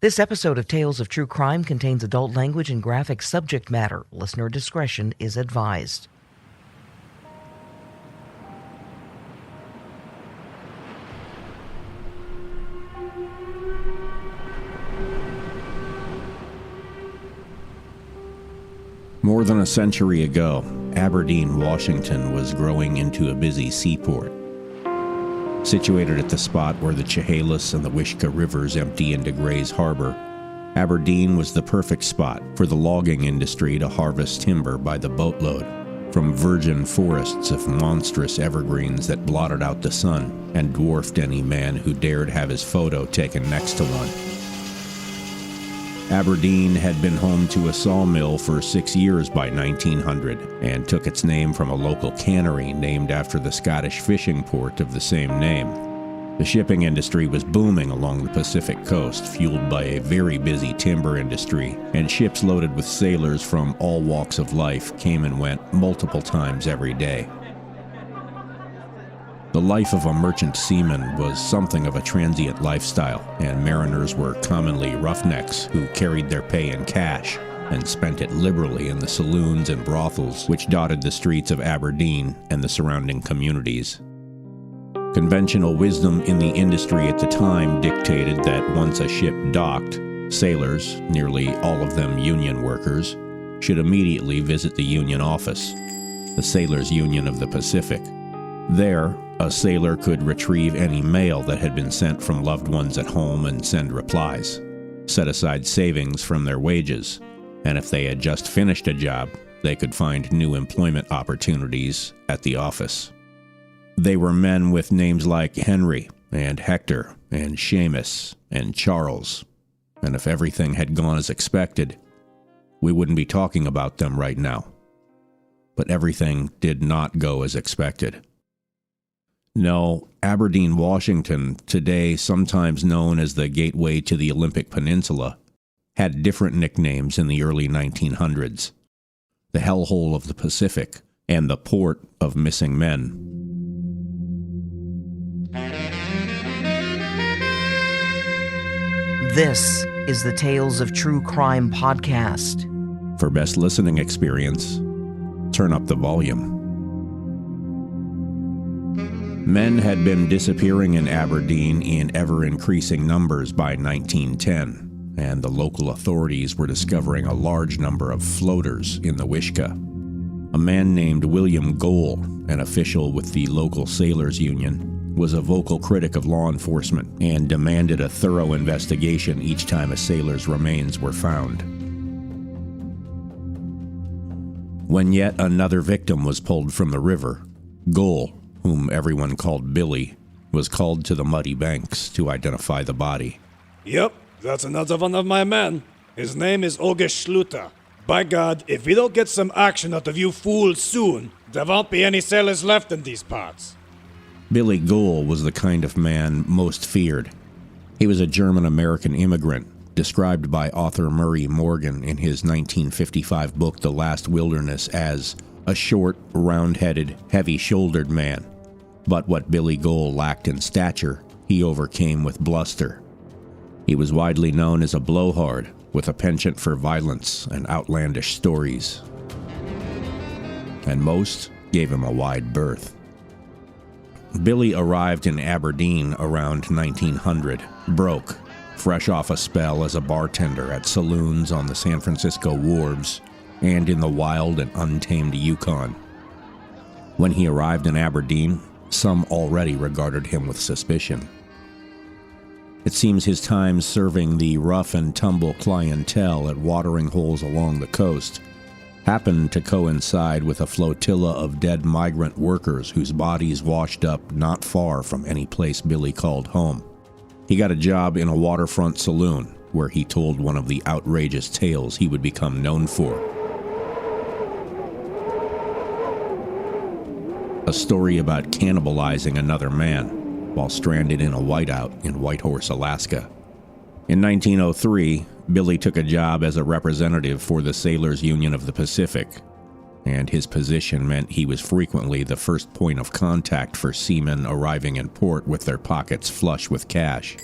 This episode of Tales of True Crime contains adult language and graphic subject matter. Listener discretion is advised. More than a century ago, Aberdeen, Washington was growing into a busy seaport. Situated at the spot where the Chehalis and the Wishkah rivers empty into Grays Harbor, Aberdeen was the perfect spot for the logging industry to harvest timber by the boatload from virgin forests of monstrous evergreens that blotted out the sun and dwarfed any man who dared have his photo taken next to one. Aberdeen had been home to a sawmill for 6 years by 1900 and took its name from a local cannery named after the Scottish fishing port of the same name. The shipping industry was booming along the Pacific coast, fueled by a very busy timber industry, and ships loaded with sailors from all walks of life came and went multiple times every day. The life of a merchant seaman was something of a transient lifestyle, and mariners were commonly roughnecks who carried their pay in cash and spent it liberally in the saloons and brothels which dotted the streets of Aberdeen and the surrounding communities. Conventional wisdom in the industry at the time dictated that once a ship docked, sailors, nearly all of them union workers, should immediately visit the union office, the Sailors' Union of the Pacific. There, a sailor could retrieve any mail that had been sent from loved ones at home and send replies, set aside savings from their wages, and if they had just finished a job, they could find new employment opportunities at the office. They were men with names like Henry and Hector and Seamus and Charles, and if everything had gone as expected, we wouldn't be talking about them right now. But everything did not go as expected. No, Aberdeen, Washington, today sometimes known as the gateway to the Olympic Peninsula, had different nicknames in the early 1900s. The hellhole of the Pacific and the port of missing men. This is the Tales of True Crime podcast. For best listening experience, turn up the volume. Men had been disappearing in Aberdeen in ever-increasing numbers by 1910, and the local authorities were discovering a large number of floaters in the Wishkah. A man named William Ghoul, an official with the local sailors' union, was a vocal critic of law enforcement and demanded a thorough investigation each time a sailor's remains were found. When yet another victim was pulled from the river, Ghoul, whom everyone called Billy, was called to the muddy banks to identify the body. Yep, that's another one of my men. His name is August Schluter. By God, if we don't get some action out of you fools soon, there won't be any sailors left in these parts. Billy Ghoul was the kind of man most feared. He was a German-American immigrant, described by author Murray Morgan in his 1955 book The Last Wilderness as a short, round-headed, heavy-shouldered man. But what Billy Ghoul lacked in stature, he overcame with bluster. He was widely known as a blowhard, with a penchant for violence and outlandish stories. And most gave him a wide berth. Billy arrived in Aberdeen around 1900, broke, fresh off a spell as a bartender at saloons on the San Francisco wharves and in the wild and untamed Yukon. When he arrived in Aberdeen, some already regarded him with suspicion. It seems his time serving the rough-and-tumble clientele at watering holes along the coast happened to coincide with a flotilla of dead migrant workers whose bodies washed up not far from any place Billy called home. He got a job in a waterfront saloon, where he told one of the outrageous tales he would become known for. A story about cannibalizing another man while stranded in a whiteout in Whitehorse, Alaska. In 1903, Billy took a job as a representative for the Sailors' Union of the Pacific, and his position meant he was frequently the first point of contact for seamen arriving in port with their pockets flush with cash.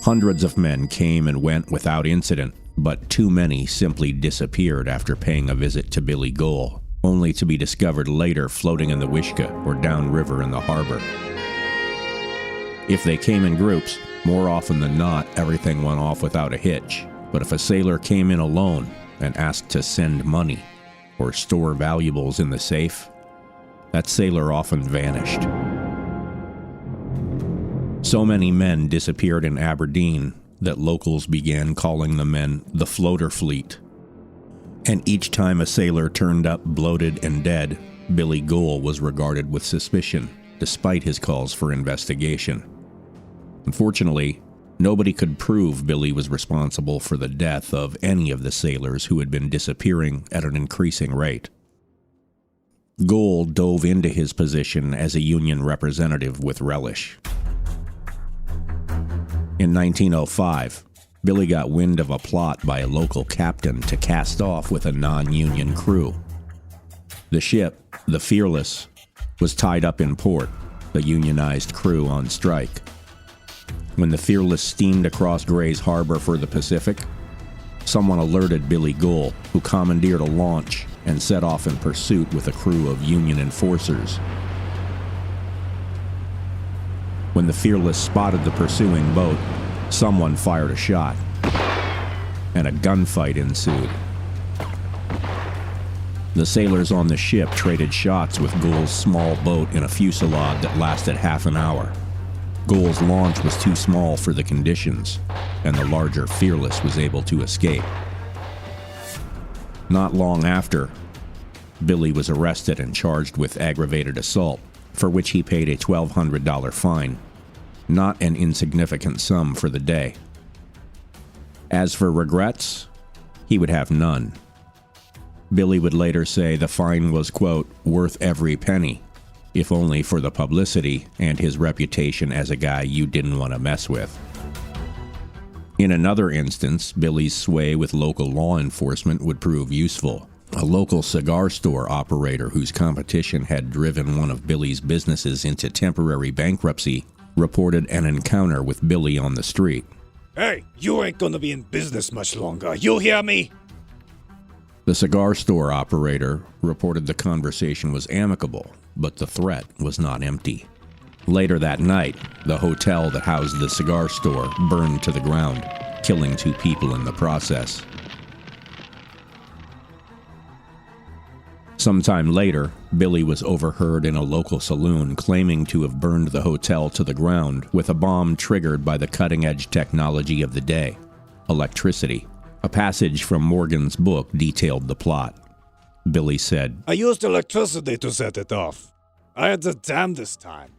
Hundreds of men came and went without incident, but too many simply disappeared after paying a visit to Billy Ghoul, only to be discovered later floating in the Wishka or downriver in the harbor. If they came in groups, more often than not, everything went off without a hitch. But if a sailor came in alone and asked to send money or store valuables in the safe, that sailor often vanished. So many men disappeared in Aberdeen that locals began calling the men the floater fleet. And each time a sailor turned up bloated and dead, Billy Ghoul was regarded with suspicion, despite his calls for investigation. Unfortunately, nobody could prove Billy was responsible for the death of any of the sailors who had been disappearing at an increasing rate. Ghoul dove into his position as a union representative with relish. In 1905, Billy got wind of a plot by a local captain to cast off with a non-union crew. The ship, the Fearless, was tied up in port, the unionized crew on strike. When the Fearless steamed across Grays Harbor for the Pacific, someone alerted Billy Ghoul, who commandeered a launch and set off in pursuit with a crew of Union enforcers. When the Fearless spotted the pursuing boat, someone fired a shot, and a gunfight ensued. The sailors on the ship traded shots with Ghoul's small boat in a fusillade that lasted half an hour. Ghoul's launch was too small for the conditions, and the larger Fearless was able to escape. Not long after, Billy was arrested and charged with aggravated assault, for which he paid a $1,200 fine, not an insignificant sum for the day. As for regrets, he would have none. Billy would later say the fine was, quote, worth every penny, if only for the publicity and his reputation as a guy you didn't want to mess with. In another instance, Billy's sway with local law enforcement would prove useful. A local cigar store operator whose competition had driven one of Billy's businesses into temporary bankruptcy reported an encounter with Billy on the street. Hey, you ain't gonna be in business much longer, you hear me? The cigar store operator reported the conversation was amicable, but the threat was not empty. Later that night, the hotel that housed the cigar store burned to the ground, killing 2 people in the process. Sometime later, Billy was overheard in a local saloon claiming to have burned the hotel to the ground with a bomb triggered by the cutting-edge technology of the day, electricity. A passage from Morgan's book detailed the plot. Billy said, I used electricity to set it off. I had the damnedest time.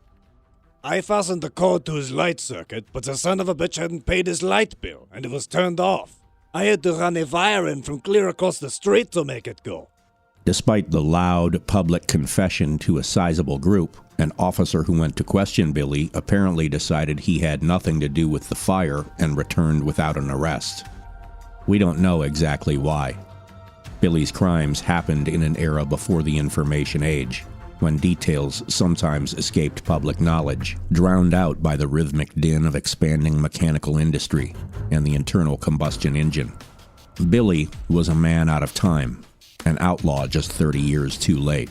I fastened the cord to his light circuit, but the son of a bitch hadn't paid his light bill, and it was turned off. I had to run a wire in from clear across the street to make it go. Despite the loud public confession to a sizable group, an officer who went to question Billy apparently decided he had nothing to do with the fire and returned without an arrest. We don't know exactly why. Billy's crimes happened in an era before the information age, when details sometimes escaped public knowledge, drowned out by the rhythmic din of expanding mechanical industry and the internal combustion engine. Billy was a man out of time, an outlaw just 30 years too late.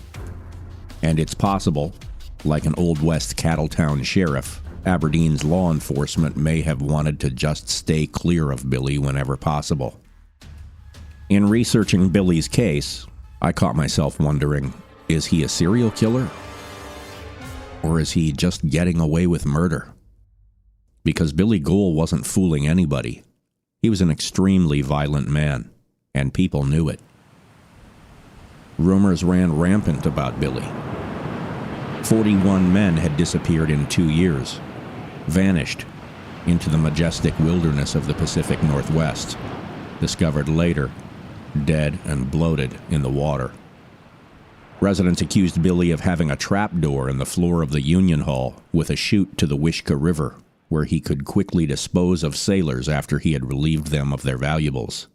And it's possible, like an Old West Cattletown sheriff, Aberdeen's law enforcement may have wanted to just stay clear of Billy whenever possible. In researching Billy's case, I caught myself wondering, is he a serial killer? Or is he just getting away with murder? Because Billy Ghoul wasn't fooling anybody. He was an extremely violent man, and people knew it. Rumors ran rampant about Billy. 41 men had disappeared in 2 years, vanished into the majestic wilderness of the Pacific Northwest, discovered later, dead and bloated in the water. Residents accused Billy of having a trapdoor in the floor of the Union Hall with a chute to the Wishka River, where he could quickly dispose of sailors after he had relieved them of their valuables.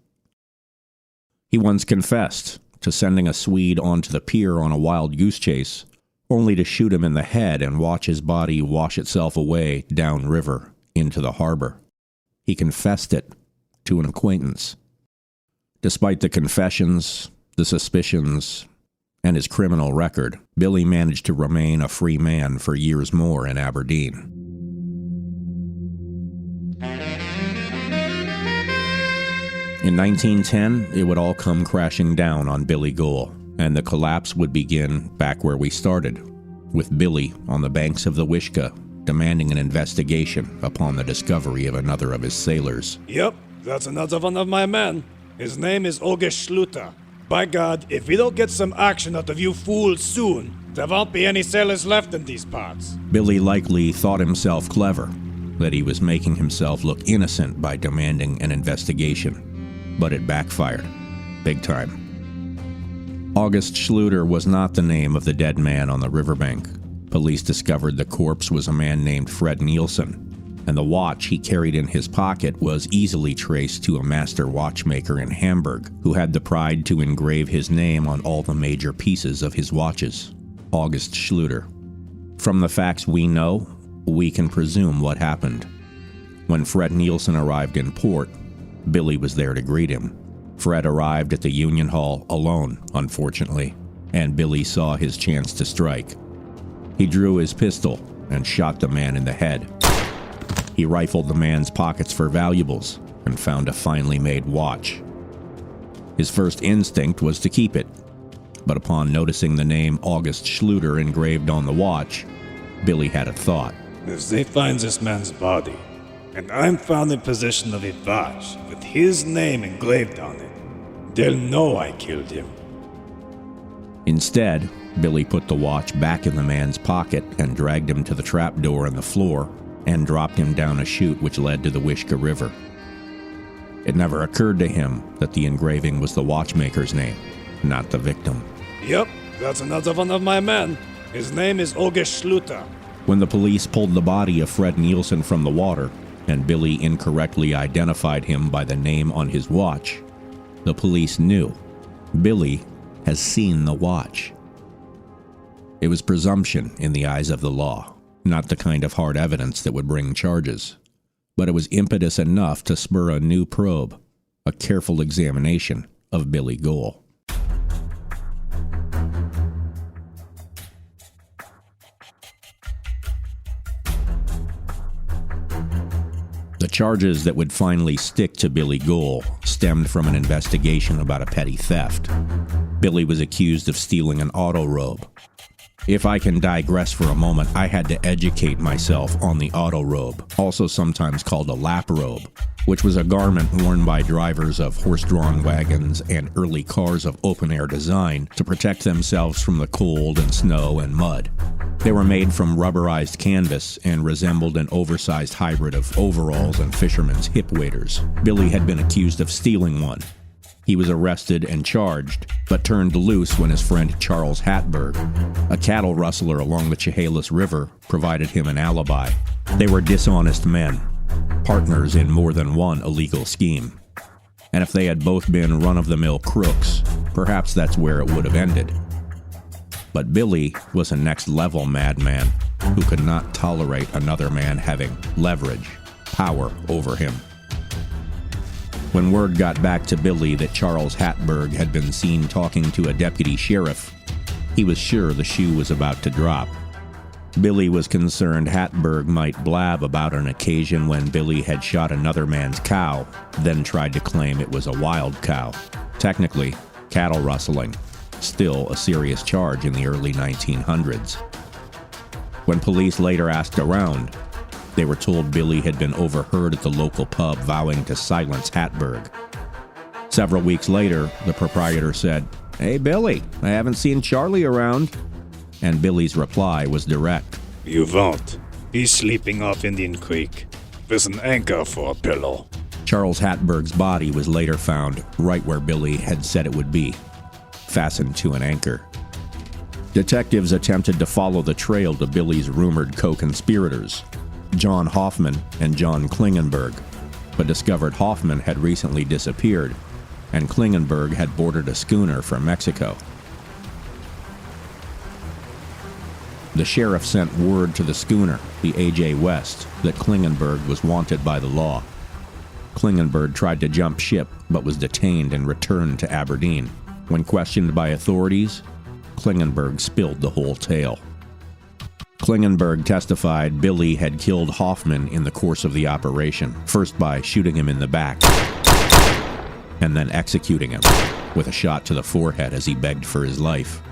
He once confessed to sending a Swede onto the pier on a wild goose chase, only to shoot him in the head and watch his body wash itself away downriver into the harbor. He confessed it to an acquaintance. Despite the confessions, the suspicions, and his criminal record, Billy managed to remain a free man for years more in Aberdeen. In 1910, it would all come crashing down on Billy Ghoul, and the collapse would begin back where we started, with Billy on the banks of the Wishka demanding an investigation upon the discovery of another of his sailors. Yep, that's another one of my men. His name is August Schluter. By God, if we don't get some action out of you fools soon, there won't be any sailors left in these parts. Billy likely thought himself clever, that he was making himself look innocent by demanding an investigation. But it backfired. Big time. August Schluter was not the name of the dead man on the riverbank. Police discovered the corpse was a man named Fred Nielsen, and the watch he carried in his pocket was easily traced to a master watchmaker in Hamburg who had the pride to engrave his name on all the major pieces of his watches. August Schluter. From the facts we know, we can presume what happened. When Fred Nielsen arrived in port, Billy was there to greet him. Fred arrived at the Union Hall alone, unfortunately, and Billy saw his chance to strike. He drew his pistol and shot the man in the head. He rifled the man's pockets for valuables and found a finely made watch. His first instinct was to keep it, but upon noticing the name August Schluter engraved on the watch, Billy had a thought. If they find this man's body, and I'm found in possession of a watch with his name engraved on it, they'll know I killed him. Instead, Billy put the watch back in the man's pocket and dragged him to the trapdoor in the floor and dropped him down a chute which led to the Wishka River. It never occurred to him that the engraving was the watchmaker's name, not the victim. Yep, that's another one of my men. His name is August Schluter. When the police pulled the body of Fred Nielsen from the water, and Billy incorrectly identified him by the name on his watch, the police knew Billy has seen the watch. It was presumption in the eyes of the law, not the kind of hard evidence that would bring charges, but it was impetus enough to spur a new probe, a careful examination of Billy Ghoul. The charges that would finally stick to Billy Ghoul stemmed from an investigation about a petty theft. Billy was accused of stealing an auto robe. If I can digress for a moment, I had to educate myself on the auto robe, also sometimes called a lap robe, which was a garment worn by drivers of horse-drawn wagons and early cars of open-air design to protect themselves from the cold and snow and mud. They were made from rubberized canvas and resembled an oversized hybrid of overalls and fishermen's hip waders. Billy had been accused of stealing one. He was arrested and charged, but turned loose when his friend Charles Hatberg, a cattle rustler along the Chehalis River, provided him an alibi. They were dishonest men, partners in more than one illegal scheme. And if they had both been run-of-the-mill crooks, perhaps that's where it would have ended. But Billy was a next-level madman who could not tolerate another man having leverage, power over him. When word got back to Billy that Charles Hatberg had been seen talking to a deputy sheriff, he was sure the shoe was about to drop. Billy was concerned Hatberg might blab about an occasion when Billy had shot another man's cow, then tried to claim it was a wild cow. Technically, cattle rustling, still a serious charge in the early 1900s. When police later asked around, they were told Billy had been overheard at the local pub vowing to silence Hatberg. Several weeks later, the proprietor said, "Hey Billy, I haven't seen Charlie around." And Billy's reply was direct. You won't. He's sleeping off Indian Creek with an anchor for a pillow. Charles Hatberg's body was later found right where Billy had said it would be, fastened to an anchor. Detectives attempted to follow the trail to Billy's rumored co-conspirators, John Hoffman and John Klingenberg, but discovered Hoffman had recently disappeared, and Klingenberg had boarded a schooner from Mexico. The sheriff sent word to the schooner, the A.J. West, that Klingenberg was wanted by the law. Klingenberg tried to jump ship, but was detained and returned to Aberdeen. When questioned by authorities, Klingenberg spilled the whole tale. Klingenberg testified Billy had killed Hoffman in the course of the operation, first by shooting him in the back, and then executing him with a shot to the forehead as he begged for his life.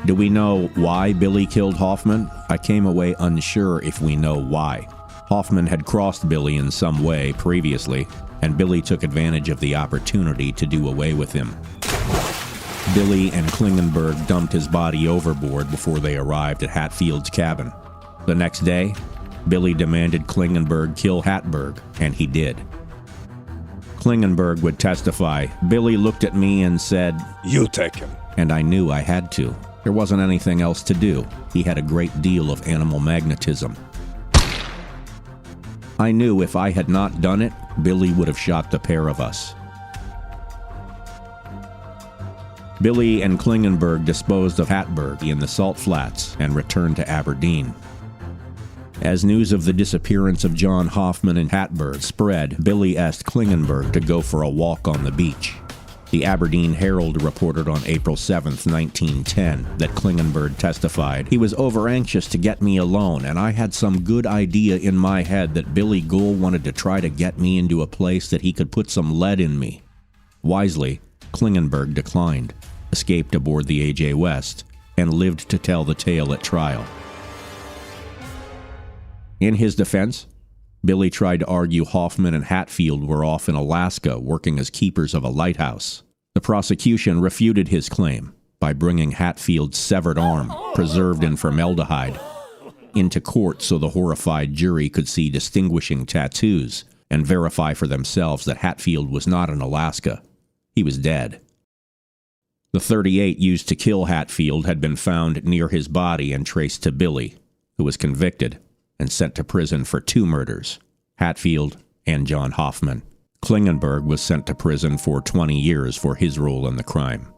Do we know why Billy killed Hoffman? I came away unsure if we know why. Hoffman had crossed Billy in some way previously, and Billy took advantage of the opportunity to do away with him. Billy and Klingenberg dumped his body overboard before they arrived at Hatfield's cabin. The next day, Billy demanded Klingenberg kill Hatberg, and he did. Klingenberg would testify, Billy looked at me and said, "You take him." And I knew I had to. There wasn't anything else to do. He had a great deal of animal magnetism. I knew if I had not done it, Billy would have shot the pair of us. Billy and Klingenberg disposed of Hatberg in the salt flats and returned to Aberdeen. As news of the disappearance of John Hoffman and Hatberg spread, Billy asked Klingenberg to go for a walk on the beach. The Aberdeen Herald reported on April 7, 1910, that Klingenberg testified, "He was over-anxious to get me alone, and I had some good idea in my head that Billy Ghoul wanted to try to get me into a place that he could put some lead in me." Wisely, Klingenberg declined, escaped aboard the A.J. West, and lived to tell the tale at trial. In his defense, Billy tried to argue Hoffman and Hatfield were off in Alaska working as keepers of a lighthouse. The prosecution refuted his claim by bringing Hatfield's severed arm, preserved in formaldehyde, into court so the horrified jury could see distinguishing tattoos and verify for themselves that Hatfield was not in Alaska. He was dead. The .38 used to kill Hatfield had been found near his body and traced to Billy, who was convicted and sent to prison for 2 murders, Hatfield and John Hoffman. Klingenberg was sent to prison for 20 years for his role in the crime.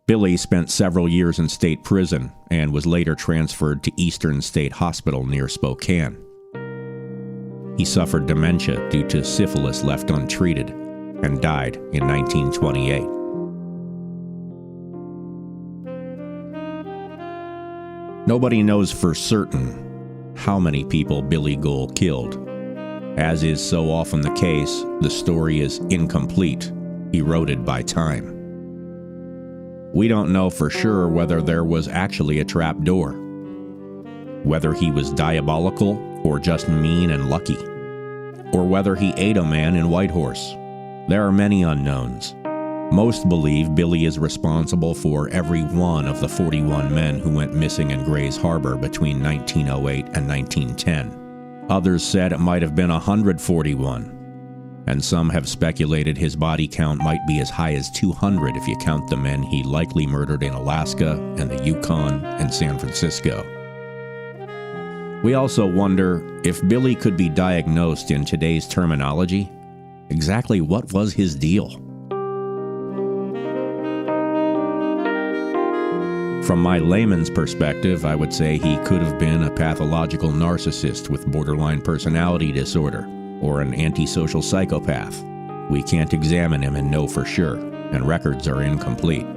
Billy spent several years in state prison and was later transferred to Eastern State Hospital near Spokane. He suffered dementia due to syphilis left untreated and died in 1928. Nobody knows for certain how many people Billy Ghoul killed. As is so often the case, the story is incomplete, eroded by time. We don't know for sure whether there was actually a trap door, whether he was diabolical or just mean and lucky, or whether he ate a man in Whitehorse. There are many unknowns. Most believe Billy is responsible for every one of the 41 men who went missing in Grays Harbor between 1908 and 1910. Others said it might have been 141, and some have speculated his body count might be as high as 200 if you count the men he likely murdered in Alaska and the Yukon and San Francisco. We also wonder if Billy could be diagnosed in today's terminology. Exactly what was his deal? From my layman's perspective, I would say he could have been a pathological narcissist with borderline personality disorder, or an antisocial psychopath. We can't examine him and know for sure, and records are incomplete.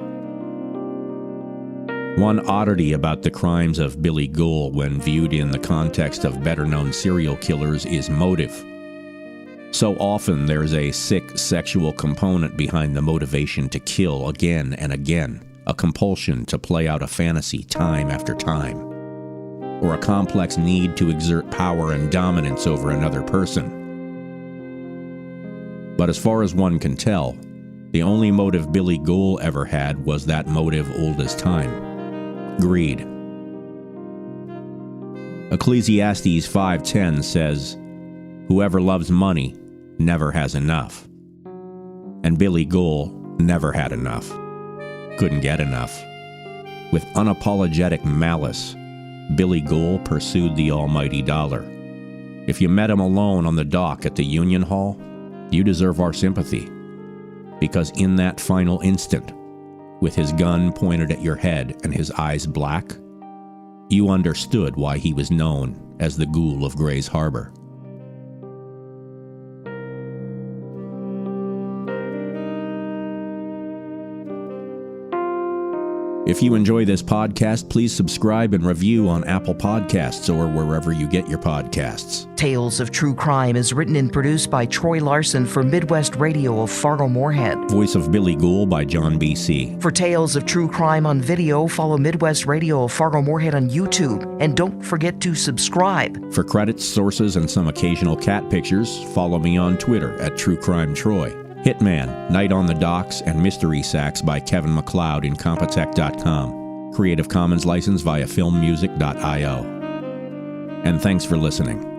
One oddity about the crimes of Billy Ghoul when viewed in the context of better-known serial killers is motive. So often there's a sick sexual component behind the motivation to kill again and again. A compulsion to play out a fantasy time after time, or a complex need to exert power and dominance over another person. But as far as one can tell, the only motive Billy Ghoul ever had was that motive old as time: greed. Ecclesiastes 5:10 says, "Whoever loves money never has enough." And Billy Ghoul never had enough. Couldn't get enough. With unapologetic malice, Billy Ghoul pursued the almighty dollar. If you met him alone on the dock at the Union Hall, you deserve our sympathy. Because in that final instant, with his gun pointed at your head and his eyes black, you understood why he was known as the Ghoul of Grays Harbor. If you enjoy this podcast, please subscribe and review on Apple Podcasts or wherever you get your podcasts. Tales of True Crime is written and produced by Troy Larson for Midwest Radio of Fargo-Moorhead. Voice of Billy Ghoul by John B.C. For Tales of True Crime on video, follow Midwest Radio of Fargo-Moorhead on YouTube. And don't forget to subscribe. For credits, sources, and some occasional cat pictures, follow me on Twitter at True Crime Troy. Hitman, Night on the Docks, and Mystery Sax by Kevin MacLeod in Compotech.com. Creative Commons license via filmmusic.io. And thanks for listening.